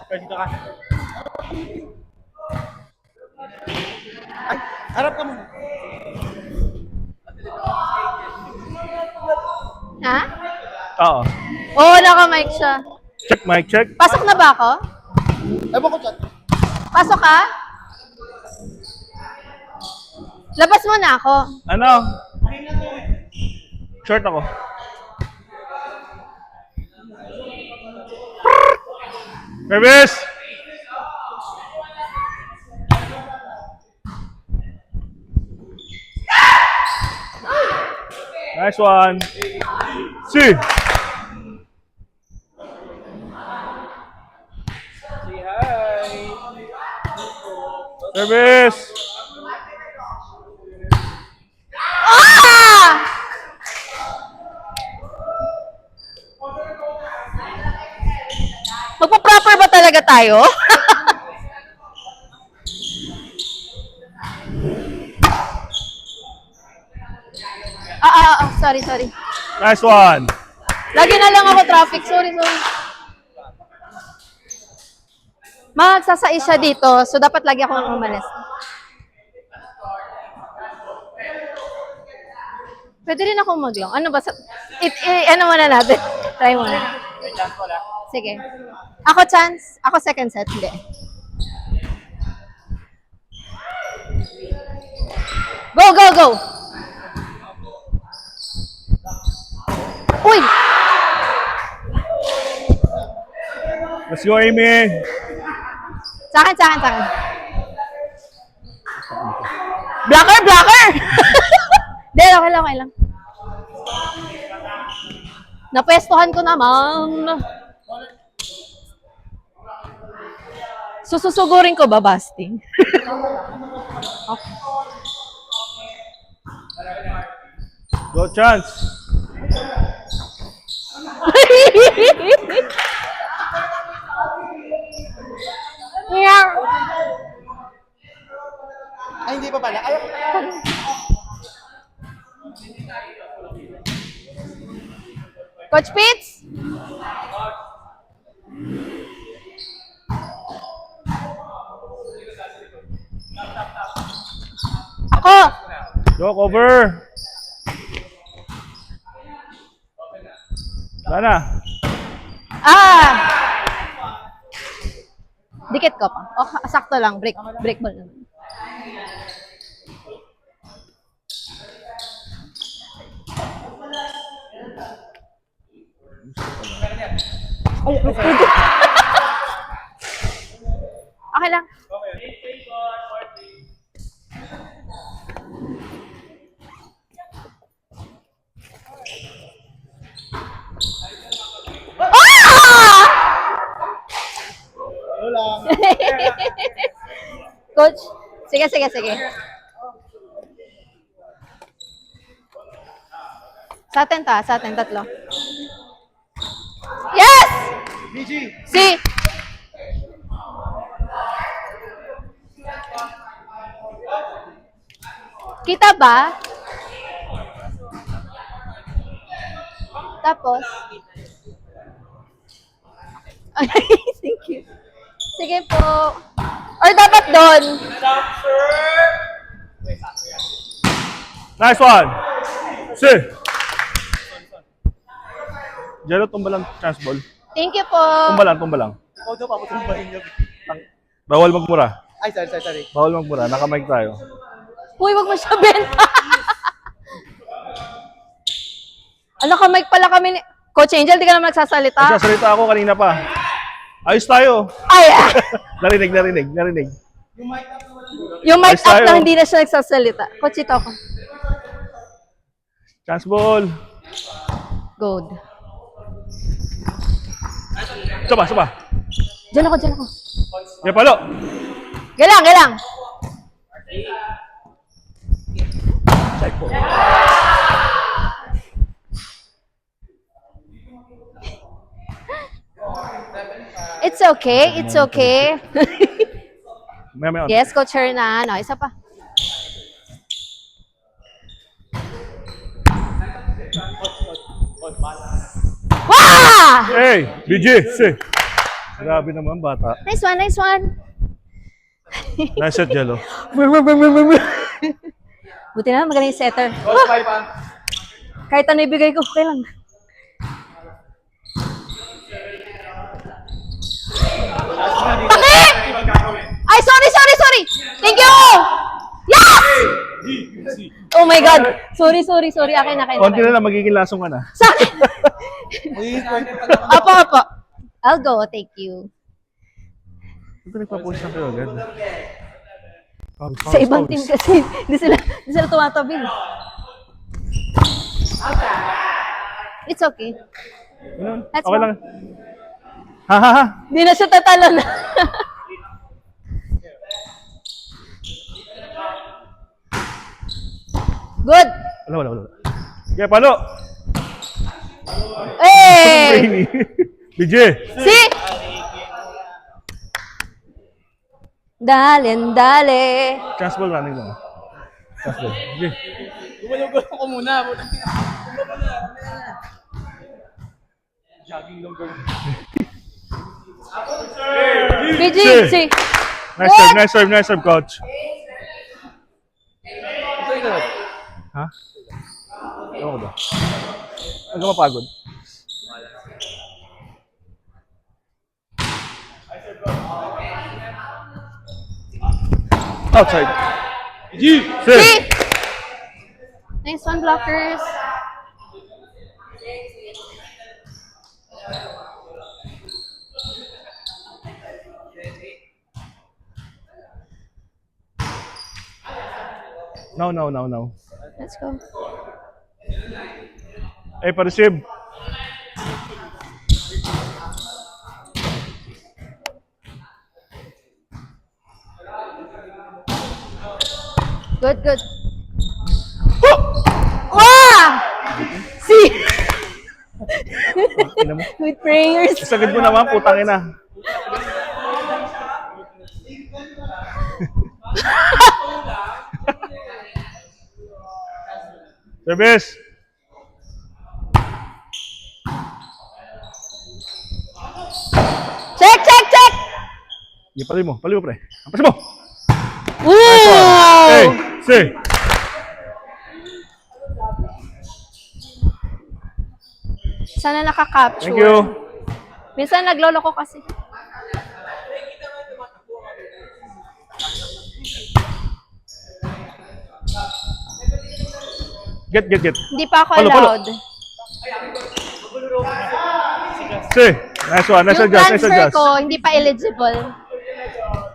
Dito ka. Ay, harap ka muna. Ha? Oo. Oo, naka-mic siya. Check, mic check. Pasok na ba ako? Ewan ko dyan. Pasok ka? Labas mo na ako. Ano? Short ako. Service! Nice one. See. Service. Ah! Magpa-proper ba talaga tayo? Sorry. Nice one. Lagi na lang ako traffic. Sorry. Magsasai siya dito, so dapat lagi ako umalis. Pwede rin ako mag-long. Ano ba? Ano muna natin? Try muna. Sige. Ako chance. Ako second set. Hindi. Go! Uy! Let's go, Amy. Sa akin. Blocker! Hindi, okay lang. Napwestuhan ko naman. Sususugurin ko ba, Basti? Okay. Go, chance. Yeah. Ay, hindi pa pala. Ayaw. Coach Pitts? Ako! Go, cover. Sana. Dikit ko pa. Sakto lang. Break ball naman. Okay lang. Coach, sige. Sa atin tatlo. Yes! BG. Si! Kita ba? Tapos? Thank you. Sige po. Or dapat doon? Nice one. See. Jero, tumba lang chance ball. Thank you po. Tumba lang. Ikaw daw, paputumba ninyo. Bawal magmura. Ay, sorry. Bawal magmura. Naka-mic tayo. Uy, wag mo siya benta. Mic pala kami ni... Coach Angel, di ka naman nagsasalita. Nagsasalita ako kanina pa. Ayos tayo. Ay! Narinig. Yung mic Ayos up tayo. na hindi na siya nagsasalita. Coach, ito ako. Chance ball. Good. Saba. Diyan ako. Yeah, palo. Galang. It's okay. May. Yes, Coach Hernan. No, isa pa. Wow! Hey, BG. See. Grabe naman, bata. Nice one, nice one. Nice shot, Jello. Buti na, magaling yung setter. Coach, 5 pa. Kahit ano ibigay ko, okay lang. Bakit? Ay, sorry, sorry, sorry. Thank you! Yes! Oh my God. Sorry, sorry, sorry. Akin, akin. Konti na lang, magiging lasong ka na. Sa akin. Magiging 20 pa. Apo, apo. I'll go. Thank you. Ito nagpa-post na kayo agad. Sa ibang team kasi, hindi sila tumatabi. It's okay. That's Okay one. lang. Ha ha ha. Hindi na siya tatalon. Good. Wala. Yeah, palo. Hey! Rainy. BJ. See? Dale. Chance ball running lang. Chance ball. BJ. Gumulong ko muna. Jogging long girl. BG, See. see? Nice serve, coach. Ha? Ewan ko ba? Huwag ka mapagod. Outside. G! See? Nice one, blockers. No. Let's go. Eh, pa-receive. Good. Wow! See? Ina mo. With prayers. Sagad mo naman, putang ina. Service. Check! Pali mo, pre. Ampas mo. Ooh! Hey, see. Sana nakaka-capture. Thank you. Minsan naglolo ko kasi. Get. Hindi pa ako Palo. allowed. See. Nice one, Yung transfer ko, hindi pa eligible.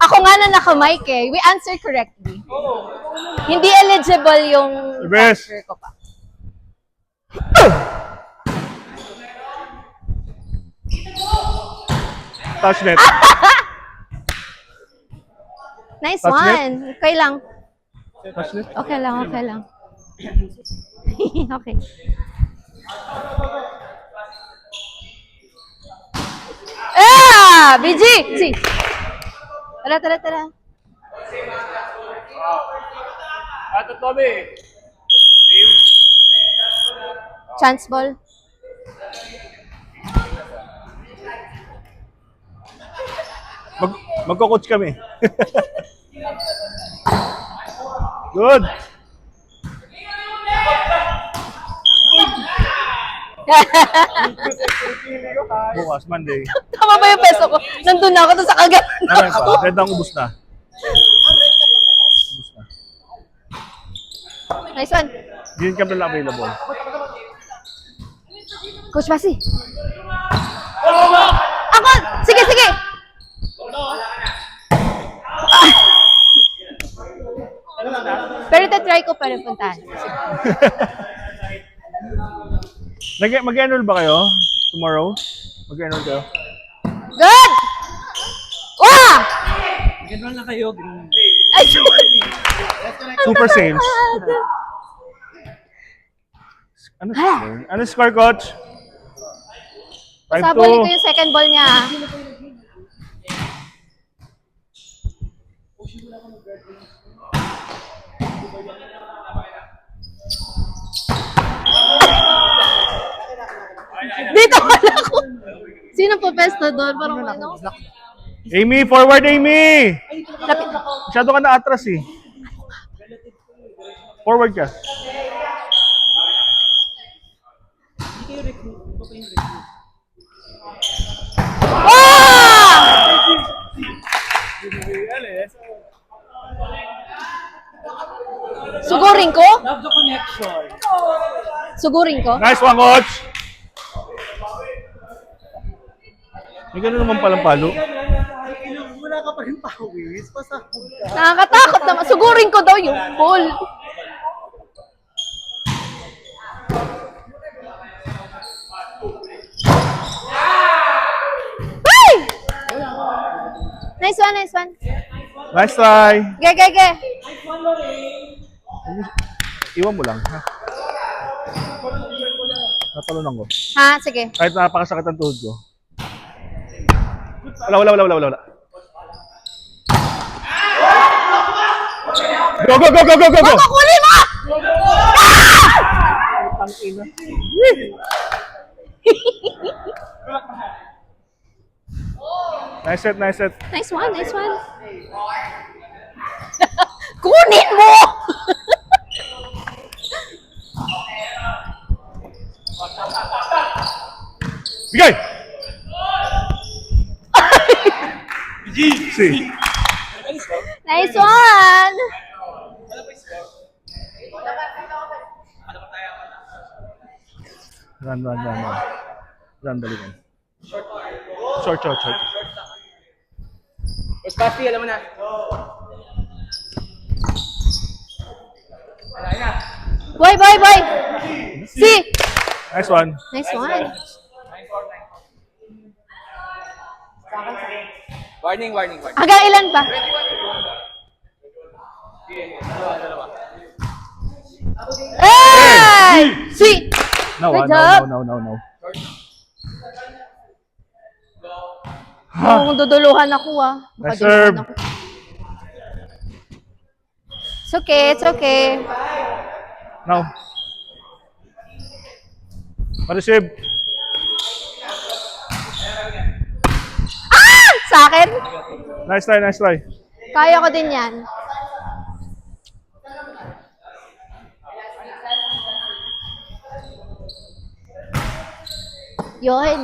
Ako nga na naka-mic eh. We answer correctly. Hindi eligible yung Yes. transfer ko pa. Touch net. Nice Touch net? one. Okay lang. Touch net. Okay lang. Okay. Ah! BG! See? Tara. Ato, Tommy. Chance ball. Magko-coach kami. Good. Bukas, Monday. Tama ba yung peso ko? Nandun na ako doon sa kagat. Aray pa. Red ang ubus na. Nice one. Hindi ka pala available. Coach Basi. Ako! Sige! Pero try ko pa rin puntahan. Mag-enroll ba kayo? Tomorrow? Mag-enroll kayo? Good! Wow! Ganun na kayo, green. Ay, sorry. Super sales. Ano score, coach? 5-2. Sabulin ko yung second ball niya. Dito wala ko. Sino po pesto doon? Parang ano? Amy, forward Amy! Lapit. Masyado ka na-atras eh. Forward ka. Ah! Sugurin ko? Love the connection. Sugurin ko? Nice one, coach! May gano'n naman palang palo. Wala ka pa rin pawis. Pasahod ka. Nakakatakot naman. Sugurin ko daw yung ball. Ay! Nice one, nice one. Nice try! Ge. Iwan mo lang, ha? Natalunan ko. Ha, sige. Kahit napakasakit ang tuhod ko. Wala. Go! Kukunin mo! Nice set. Nice one. Kunin mo! Bigay! Si. Nice one! Run. Run, dali mo. Short. Mas Basti, alam mo na. Boy! Si! Nice one. Nice one. Warning. Hanggang ilan pa? Hey! Si! No. Good job. No. Kung duduluhan ako Nice serve. Ako. It's okay. No. Ma-receive. Sa akin? Nice try. Kaya ko din yan. Yun.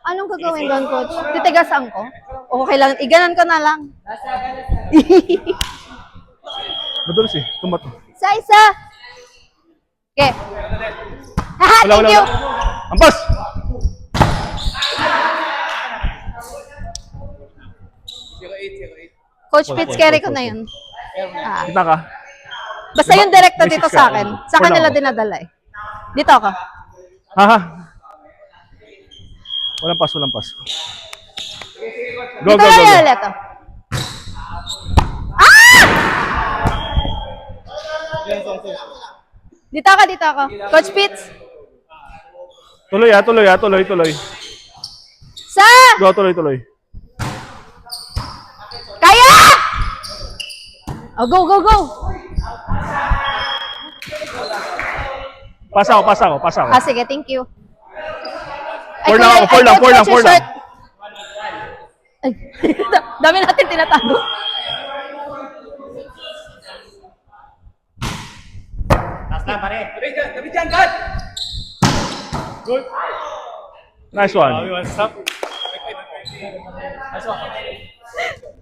Anong gagawin doon, coach? Titigasan ko? Okay lang. Iganan ko na lang. Madulas eh. Tumato. Isa. Okay. Haha, thank you. Ampas! Coach Pitts, carry ko na yun. Kita ka. Basta yung direkta May dito six sa ka. akin. Sa Four lang kanila ako. dinadala eh. Dito ako. Ha. Walang pas. Go. Dito lang yung ulit. Dito ako. Coach Pitts. Tuloy. Sa! Go, tuloy. Kaya! Oh, go! Pasa ako. Ah, sige, thank you. Four lang. Ay, dami natin tinatago. David dyan, God! Good. Nice one.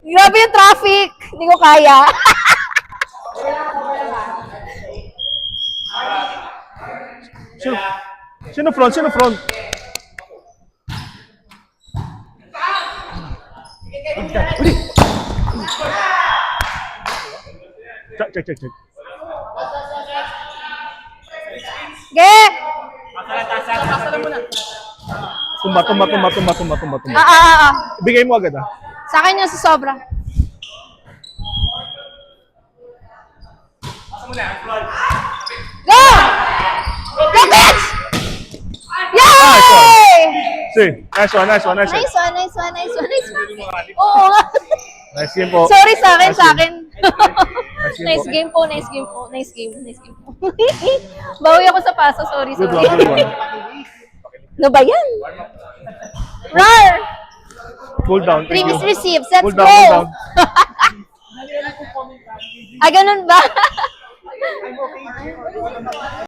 Grabe yung traffic. Hindi ko kaya. Sino front? Check. Ge! Tumba. Bigay mo agad Sa akin yung sa sobra. Go! Go, bitch! Yay! See, nice one. Nice one. Oo nga. Nice game po. Sorry sa akin. Nice game Nice game po. Bawi ako sa paso. Sorry, Good sorry. one, good one. Ano ba yan? Rar! Cool down. 3 Thank miss you. received. Let's Cool go! down, cool down. Ah, ganun ba?